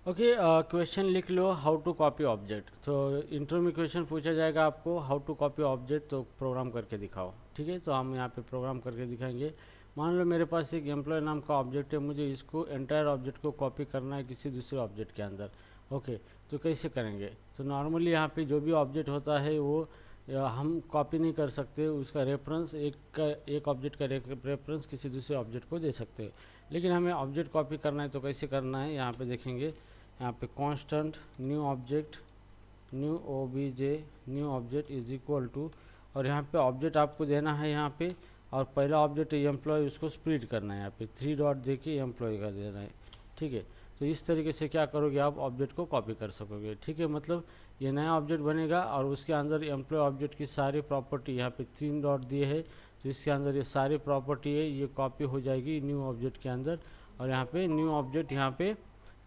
Okay, question लिख लो, how to copy object. तो interview में क्वेश्चन पूछा जाएगा आपको, हाउ टू कॉपी ऑब्जेक्ट, तो प्रोग्राम करके दिखाओ। ठीक है, तो हम यहाँ पे प्रोग्राम करके दिखाएंगे। मान लो मेरे पास एक एम्प्लॉय नाम का ऑब्जेक्ट है, मुझे इसको एंटायर ऑब्जेक्ट को कॉपी करना है किसी दूसरे ऑब्जेक्ट के अंदर। ओके, तो कैसे करेंगे? तो नॉर्मली यहाँ पे जो भी ऑब्जेक्ट होता है वो हम कॉपी नहीं कर सकते, उसका रेफरेंस एक ऑब्जेक्ट का रेफरेंस किसी दूसरे ऑब्जेक्ट को दे सकते हैं। लेकिन हमें ऑब्जेक्ट कॉपी करना है तो कैसे करना है, यहाँ पे देखेंगे। यहाँ पे constant new object, new OBJ new object is equal to, और यहाँ पे ऑब्जेक्ट आपको देना है यहाँ पे, और पहला ऑब्जेक्ट एम्प्लॉय, उसको स्प्लिट करना है। यहाँ पे 3 डॉट दे के एम्प्लॉय का देना है। ठीक है, तो इस तरीके से क्या करोगे, आप ऑब्जेक्ट को कॉपी कर सकोगे। ठीक है, मतलब ये नया ऑब्जेक्ट बनेगा और उसके अंदर एम्प्लॉय ऑब्जेक्ट की सारी प्रॉपर्टी, यहाँ पे 3 डॉट दिए है तो इसके अंदर ये सारी प्रॉपर्टी है, ये कॉपी हो जाएगी न्यू ऑब्जेक्ट के अंदर, और यहाँ पे न्यू ऑब्जेक्ट यहाँ पे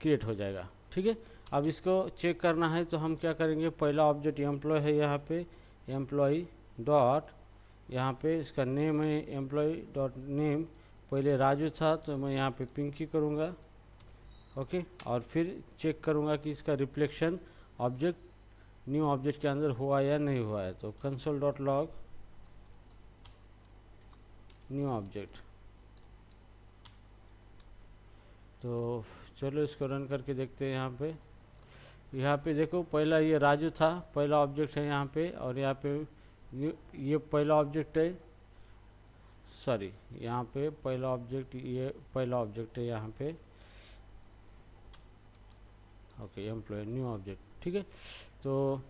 क्रिएट हो जाएगा। ठीक है, अब इसको चेक करना है तो हम क्या करेंगे, पहला ऑब्जेक्ट एम्प्लॉय है, यहाँ पे एम्प्लॉय डॉट, यहाँ पे इसका नेम है एम्प्लॉय डॉट नेम, पहले राजू था तो मैं यहाँ पे पिंकी करूँगा। ओके, और फिर चेक करूँगा कि इसका रिफ्लेक्शन ऑब्जेक्ट न्यू ऑब्जेक्ट के अंदर हुआ या नहीं हुआ है। तो console dot log new object. तो चलो इसको रन करके देखते हैं। यहाँ पे देखो, पहला ये राजू था, पहला ऑब्जेक्ट है यहाँ पे, और यहाँ पे ये पहला ऑब्जेक्ट है, सॉरी यहाँ पे पहला ऑब्जेक्ट, ये पहला ऑब्जेक्ट है यहाँ पे। Okay, employ new object. ठीक है, तो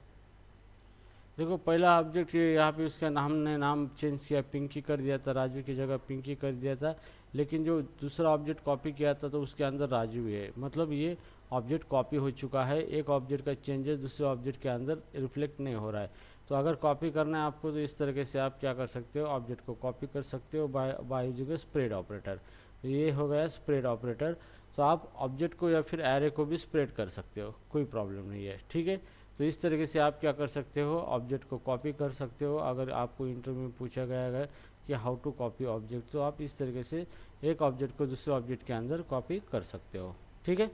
देखो पहला ऑब्जेक्ट ये यहाँ पे उसका हमने नाम चेंज किया, पिंकी कर दिया था, राजू की जगह पिंकी कर दिया था। लेकिन जो दूसरा ऑब्जेक्ट कॉपी किया था तो उसके अंदर राजू है, मतलब ये ऑब्जेक्ट कॉपी हो चुका है। एक ऑब्जेक्ट का चेंजेस दूसरे ऑब्जेक्ट के अंदर रिफ्लेक्ट नहीं हो रहा है। तो अगर कॉपी करना है आपको तो इस तरीके से आप क्या कर सकते हो, ऑब्जेक्ट को कॉपी कर सकते हो बाय यूजिंग स्प्रेड ऑपरेटर। तो ये हो गया स्प्रेड ऑपरेटर। तो आप ऑब्जेक्ट को या फिर एरे को भी स्प्रेड कर सकते हो, कोई प्रॉब्लम नहीं है। ठीक है, तो इस तरीके से आप क्या कर सकते हो, ऑब्जेक्ट को कॉपी कर सकते हो। अगर आपको इंटरव्यू में पूछा गया है कि हाउ टू कॉपी ऑब्जेक्ट, तो आप इस तरीके से एक ऑब्जेक्ट को दूसरे ऑब्जेक्ट के अंदर कॉपी कर सकते हो। ठीक है।